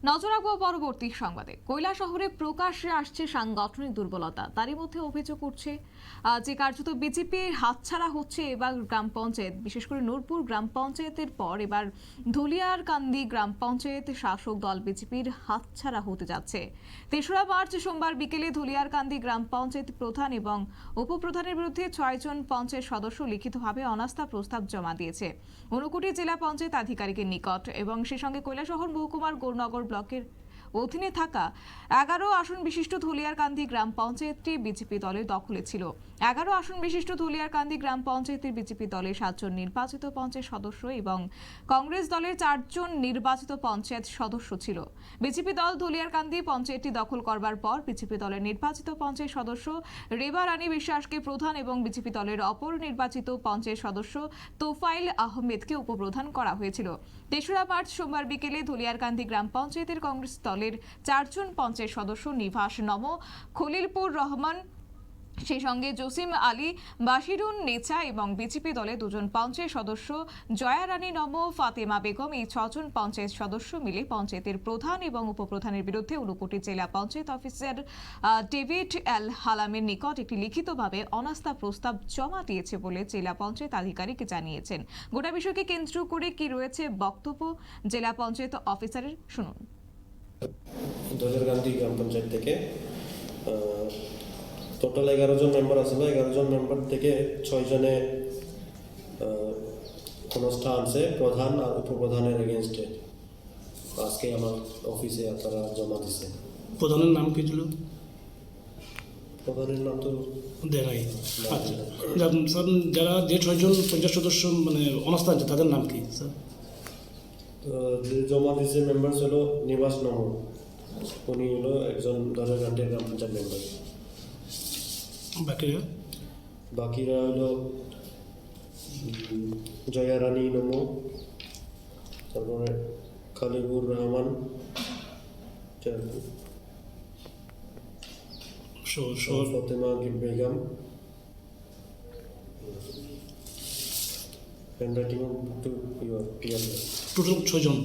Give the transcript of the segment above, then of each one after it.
নজর রাখবো পরবর্তী সংবাদে। কৈলাসহরে প্রকাশ্যে আসছে সাংগঠনিক দুর্বলতা। তারই মধ্যে অভিযোগ উঠছে যে কার্যত বিজেপির হাতছাড়া হচ্ছে এবার গ্রাম পঞ্চায়েত, বিশেষ করে নূরপুর গ্রাম পঞ্চায়েতের পর এবার ধুলিয়ারকান্দি গ্রাম পঞ্চায়েত শাসক দল বিজেপির হাতছাড়া হতে যাচ্ছে। ৩রা মার্চ সোমবার বিকেলে ধুলিয়ারকান্দি গ্রাম পঞ্চায়েত প্রধান এবং উপপ্রধানের বিরুদ্ধে ৬ জন পঞ্চায়েত সদস্য লিখিতভাবে অনাস্থা প্রস্তাব জমা দিয়েছে ঊনকোটি জেলা পঞ্চায়েত আধিকারিকের নিকট, এবং সে সঙ্গে কৈলাসহর মহকুমার গৌরনগর ব্লকের অধীনে থাকা ১১ আসন বিশিষ্ট ধুলিয়ারকান্দি গ্রাম পঞ্চায়েতটি বিজেপি দলের দখলে ছিল। ১১ আসন বিশিষ্ট ধুলিয়ারকান্দি গ্রাম পঞ্চায়েতের বিজেপি দলের ৭ জন নির্বাচিত পঞ্চায়েত সদস্য এবং কংগ্রেস দলের ৪ জন নির্বাচিত পঞ্চায়েত সদস্য ছিল। বিজেপি দল ধুলিয়ারকান্দি পঞ্চায়েতটি দখল করবার পর বিজেপি দলের নির্বাচিত পঞ্চায়েত সদস্য রেবা রানী বিশ্বাসকে প্রধান এবং বিজেপি দলের অপর নির্বাচিত পঞ্চায়েত সদস্য তোফাইল আহমেদকে উপপ্রধান করা হয়েছিল। ৩রা মার্চ সোমবার বিকেলে ধুলিয়ারকান্দি গ্রাম পঞ্চায়েতের কংগ্রেস দলের ৪ জন পঞ্চায়েত সদস্য নিভাস নম, খলিলপুর রহমান, সেই সঙ্গে জসিম আলী, বাশিরুন নেচা এবং বিজেপি দলে ২ জন পঞ্চায়েত সদস্য জয়া রানী নম, ফাতেমা বেগম, এই ৬ জন পঞ্চায়েত সদস্য মিলে পঞ্চায়েতের প্রধান এবং উপপ্রধানের বিরুদ্ধে ঊনকোটি জেলা পঞ্চায়েত অফিসার ডেভিড এল হালামের নিকট একটি লিখিতভাবে অনাস্থা প্রস্তাব জমা দিয়েছে বলে জেলা পঞ্চায়েত আধিকারিক জানিয়েছেন। গোটা বিষয়কে কেন্দ্র করে কি রয়েছে বক্তব্য জেলা পঞ্চায়েত অফিসারের, শুনুন। ধুলিয়ারকান্দি গ্রাম পঞ্চায়েত থেকে টোটাল 11 জন মেম্বার আছে। 11 জন মেম্বার থেকে 6 জনে অনাস্থা আনছে প্রধান আর উপপ্রধানের এগেনস্টে। আজকে আমার অফিসে তারা জমা দিছে। প্রধানের নাম কি ছিল? প্রধানের নাম তো দেখাই। আচ্ছা, স্যার, যারা যে 6 জন পঞ্চায়েত সদস্য মানে অনাস্থা আছে তাদের নাম কি স্যার? যে জমা দিছে মেম্বার ছিল নিবাস নম, উনি হলো একজন ধুলিয়ারকান্দি গ্রাম পঞ্চায়েত মেম্বার। বাকিরা হলো জয়া রানী নম, তারপরে খলিলুর রহমান, ফাতেমা বেগম, টোটাল 6 জন।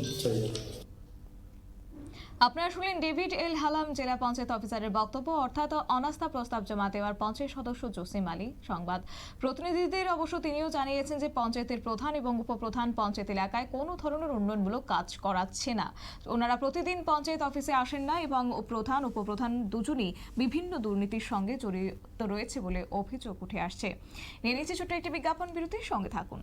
আপনারা শুনলেন ডেভিড এল হালাম জেলা পঞ্চায়েত অফিসারের বক্তব্য, অর্থাৎ অনাস্থা প্রস্তাব জমা দেওয়ার পঞ্চায়েত সদস্য জসিম আলী। সংবাদ প্রতিনিধিদের অবশ্য তিনিও জানিয়েছেন যে পঞ্চায়েতের প্রধান এবং উপপ্রধান পঞ্চায়েত এলাকায় কোনো ধরনের উন্নয়নমূলক কাজ করাচ্ছে না। ওনারা প্রতিদিন পঞ্চায়েত অফিসে আসেন না এবং প্রধান উপপ্রধান দুজনই বিভিন্ন দুর্নীতির সঙ্গে জড়িত রয়েছে বলে অভিযোগ উঠে আসছে। নিয়ে নিচ্ছে ছোট্ট একটি বিজ্ঞাপন বিরতির সঙ্গে থাকুন।